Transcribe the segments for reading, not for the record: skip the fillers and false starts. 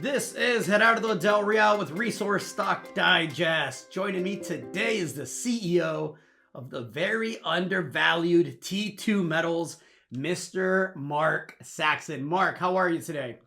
This is Gerardo Del Real with Resource Stock Digest. Joining me today is the CEO of the very undervalued T2 Metals, Mr. Mark Saxon. Mark, how are you today?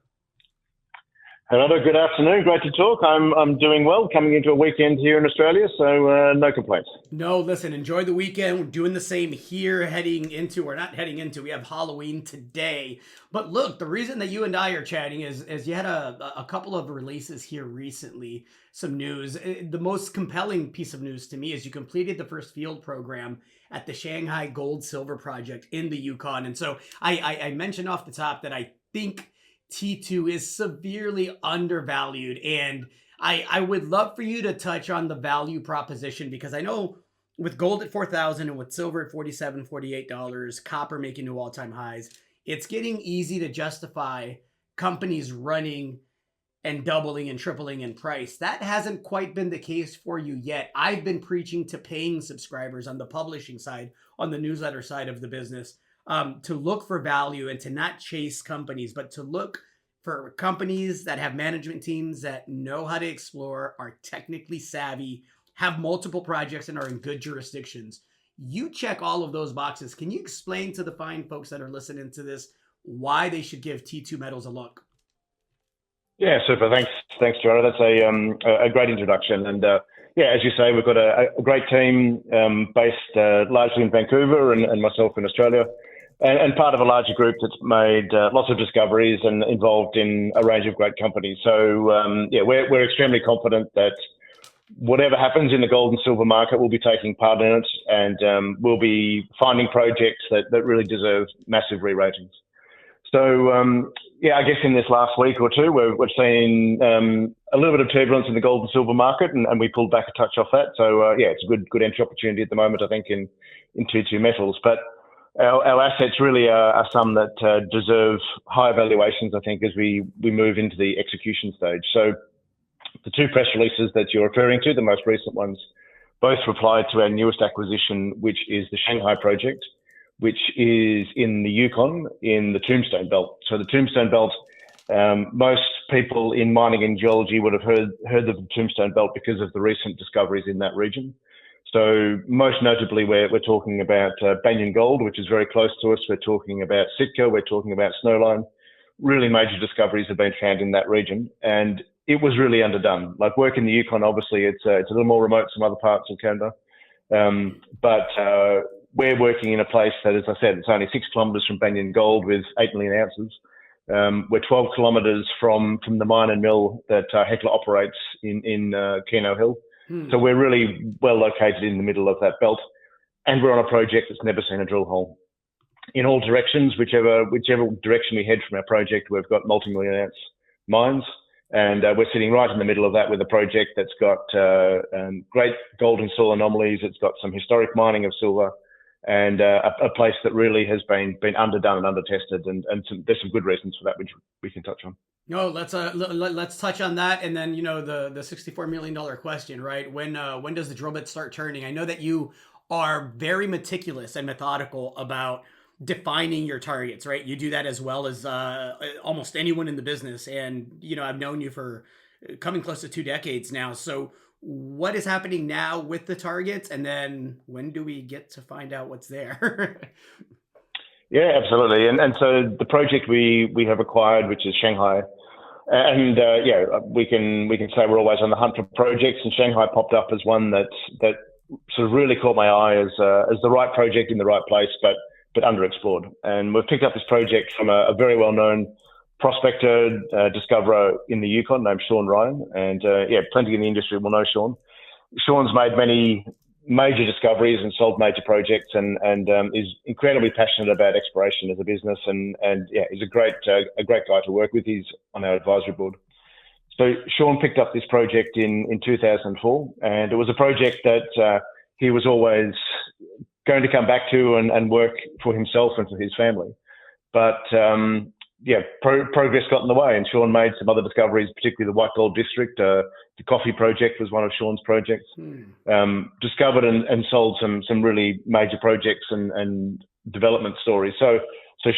Hello, good afternoon. Great to talk. I'm doing well, coming into a weekend here in Australia, so no complaints. No, listen, enjoy the weekend. We're doing the same here, we have Halloween today. But look, the reason that you and I are chatting is you had a couple of releases here recently, some news. The most compelling piece of news to me is you completed the first field program at the Shanghai Gold Silver Project in the Yukon. And so I mentioned off the top that I think T2 is severely undervalued, and I would love for you to touch on the value proposition, because I know with gold at 4,000 and with silver at $47, $48, copper making new all-time highs, it's getting easy to justify companies running and doubling and tripling in price. That hasn't quite been the case for you yet. I've been preaching to paying subscribers on the publishing side, on the newsletter side of the business, to look for value and to not chase companies, but to look for companies that have management teams that know how to explore, are technically savvy, have multiple projects, and are in good jurisdictions. You check all of those boxes. Can you explain to the fine folks that are listening to this why they should give T2 Metals a look? Yeah, super. Thanks, Gerardo. That's a great introduction. And yeah, as you say, we've got a great team based largely in Vancouver and myself in Australia. And part of a larger group that's made lots of discoveries and involved in a range of great companies. So yeah, we're extremely confident that whatever happens in the gold and silver market, we'll be taking part in it, and we'll be finding projects that really deserve massive re-ratings. So yeah, I guess in this last week or two, we've seen a little bit of turbulence in the gold and silver market, and we pulled back a touch off that. So yeah, it's a good entry opportunity at the moment, I think, in T2 Metals. But our assets really are some that deserve higher valuations, I think, as we move into the execution stage. So the two press releases that you're referring to, the most recent ones, both replied to our newest acquisition, which is the Shanghai project, which is in the Yukon in the Tombstone Belt. So the Tombstone Belt, most people in mining and geology would have heard of the Tombstone Belt because of the recent discoveries in that region. So most notably, we're talking about Banyan Gold, which is very close to us. We're talking about Sitka. We're talking about Snowline. Really major discoveries have been found in that region, and it was really underdone. Like, work in the Yukon, obviously, it's a little more remote from other parts of Canada, but we're working in a place that, as I said, it's only 6 kilometres from Banyan Gold with 8 million ounces. We're 12 kilometres from the mine and mill that Hecla operates in Keno Hill. So we're really well located in the middle of that belt, and we're on a project that's never seen a drill hole. In all directions, whichever direction we head from our project, we've got multi-million ounce mines, and we're sitting right in the middle of that with a project that's got great gold and soil anomalies. It's got some historic mining of silver, and a place that really has been underdone and undertested, and there's some good reasons for that, which we can touch on. No, let's touch on that, and then the $64 million question, right? When does the drill bit start turning? I know that you are very meticulous and methodical about defining your targets, right? You do that as well as almost anyone in the business, and I've known you for coming close to 2 decades now. So what is happening now with the targets, and then when do we get to find out what's there? Yeah, absolutely. And so the project we have acquired, which is Shanghai, and yeah, we can say we're always on the hunt for projects, and Shanghai popped up as one that sort of really caught my eye as the right project in the right place, but underexplored. And we've picked up this project from a very well-known prospector, discoverer in the Yukon named Sean Ryan, and yeah, plenty in the industry will know Sean. Sean's made many major discoveries and sold major projects, and is incredibly passionate about exploration as a business, and yeah, he's a great guy to work with. He's on our advisory board. So Sean picked up this project in 2004, and it was a project that he was always going to come back to and work for himself and for his family. But yeah, progress got in the way, and Sean made some other discoveries, particularly the White Gold District. The coffee project was one of Sean's projects. Discovered and sold some really major projects and development stories. So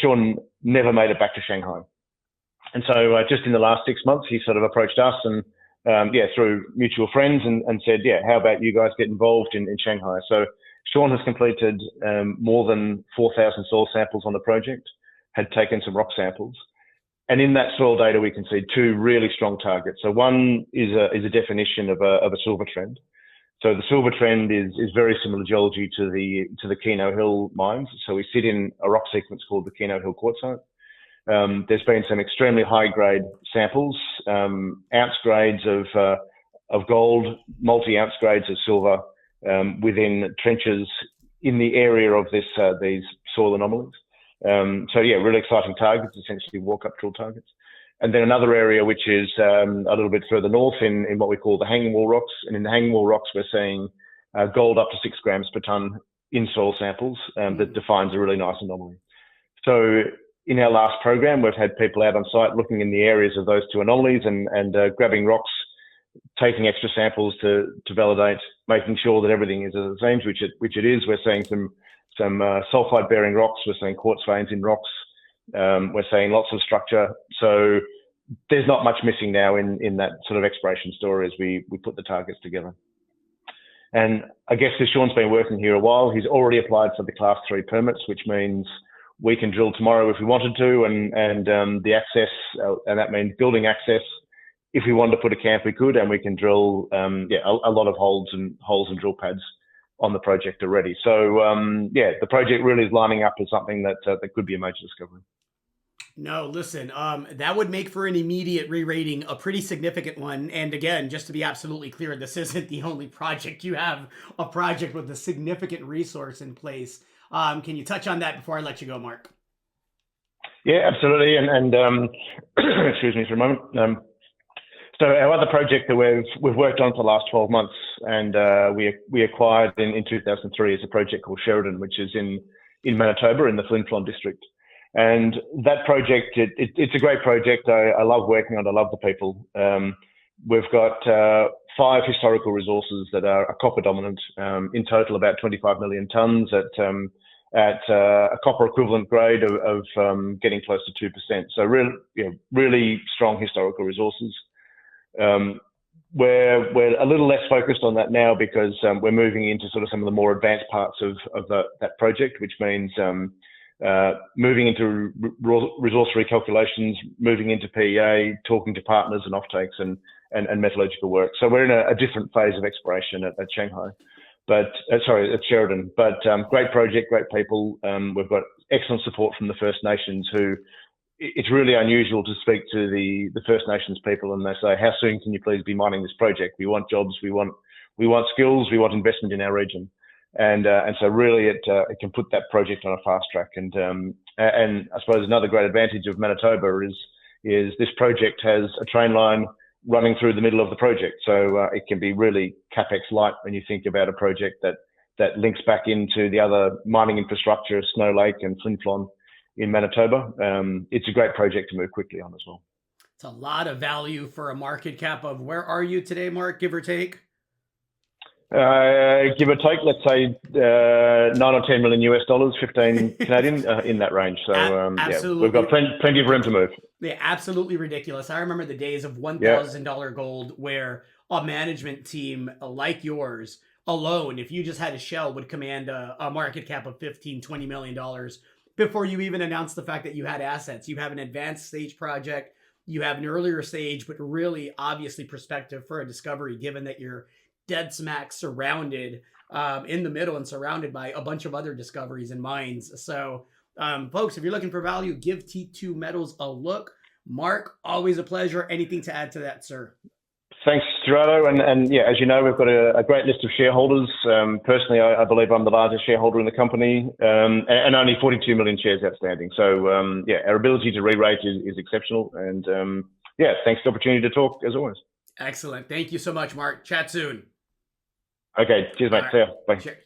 Sean never made it back to Shanghai. And so just in the last 6 months, he sort of approached us and through mutual friends and said, how about you guys get involved in Shanghai? So Sean has completed more than 4,000 soil samples on the project, had taken some rock samples. And in that soil data, we can see two really strong targets. So one is a definition of a silver trend. So the silver trend is very similar geology to the Keno Hill mines. So we sit in a rock sequence called the Keno Hill quartzite. There's been some extremely high grade samples, ounce grades of gold, multi-ounce grades of silver within trenches in the area of these soil anomalies. Really exciting targets, essentially walk-up drill targets. And then another area which is a little bit further north in what we call the hanging wall rocks. And in the hanging wall rocks, we're seeing gold up to 6 grams per tonne in soil samples that defines a really nice anomaly. So in our last program, we've had people out on site looking in the areas of those two anomalies and grabbing rocks, taking extra samples to validate, making sure that everything is the same, which it is. We're seeing some sulfide-bearing rocks. We're seeing quartz veins in rocks. We're seeing lots of structure. So there's not much missing now in that sort of exploration story as we put the targets together. And I guess because Sean's been working here a while, he's already applied for the Class 3 permits, which means we can drill tomorrow if we wanted to, and the access, and that means building access. If we wanted to put a camp, we could, and we can drill a lot of holes and drill pads on the project already. So the project really is lining up as something that could be a major discovery. No, listen, that would make for an immediate re-rating, a pretty significant one. And again, just to be absolutely clear, this isn't the only project. You have a project with a significant resource in place. Can you touch on that before I let you go, Mark? Yeah, absolutely. And excuse me for a moment. So our other project that we've worked on for the last 12 months, and we acquired in 2003, is a project called Sheridan, which is in Manitoba in the Flin Flon district. And that project, it's a great project. I love working on it. I love the people. We've got 5 historical resources that are copper dominant. In total, about 25 million tonnes at a copper equivalent grade of getting close to 2%. So really strong historical resources. We're a little less focused on that now because we're moving into sort of some of the more advanced parts of that project, which means moving into resource recalculations, moving into PEA, talking to partners and offtakes and metallurgical work. So we're in a different phase of exploration at Shanghai, at Sheridan. But great project, great people. We've got excellent support from the First Nations who. It's really unusual to speak to the First Nations people and they say, how soon can you please be mining this project? We want jobs, we want skills, we want investment in our region. And so really it can put that project on a fast track. And I suppose another great advantage of Manitoba is this project has a train line running through the middle of the project. So it can be really capex light when you think about a project that links back into the other mining infrastructure, Snow Lake and Flin Flon in Manitoba. It's a great project to move quickly on as well. It's a lot of value for a market cap of, where are you today, Mark, give or take? Give or take, let's say 9 or 10 million US dollars, 15 Canadian, in that range. So we've got plenty of room to move. Yeah, absolutely ridiculous. I remember the days of $1,000 gold where a management team like yours alone, if you just had a shell, would command a market cap of $15-20 million before you even announced the fact that you had assets. You have an advanced stage project, you have an earlier stage, but really obviously prospective for a discovery, given that you're dead smack surrounded in the middle and surrounded by a bunch of other discoveries and mines. So folks, if you're looking for value, give T2 Metals a look. Mark, always a pleasure. Anything to add to that, sir? Thanks, Gerardo. And yeah, as you know, we've got a great list of shareholders. Personally, I believe I'm the largest shareholder in the company, and only 42 million shares outstanding. So our ability to re-rate is exceptional. And thanks for the opportunity to talk as always. Excellent. Thank you so much, Mark. Chat soon. Okay. Cheers, mate. See ya. Bye. Cheers.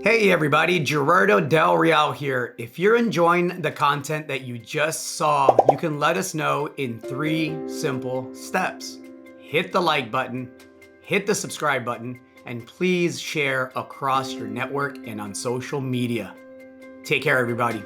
Hey everybody, Gerardo Del Real here. If you're enjoying the content that you just saw, you can let us know in 3 simple steps. Hit the like button, hit the subscribe button, and please share across your network and on social media. Take care, everybody.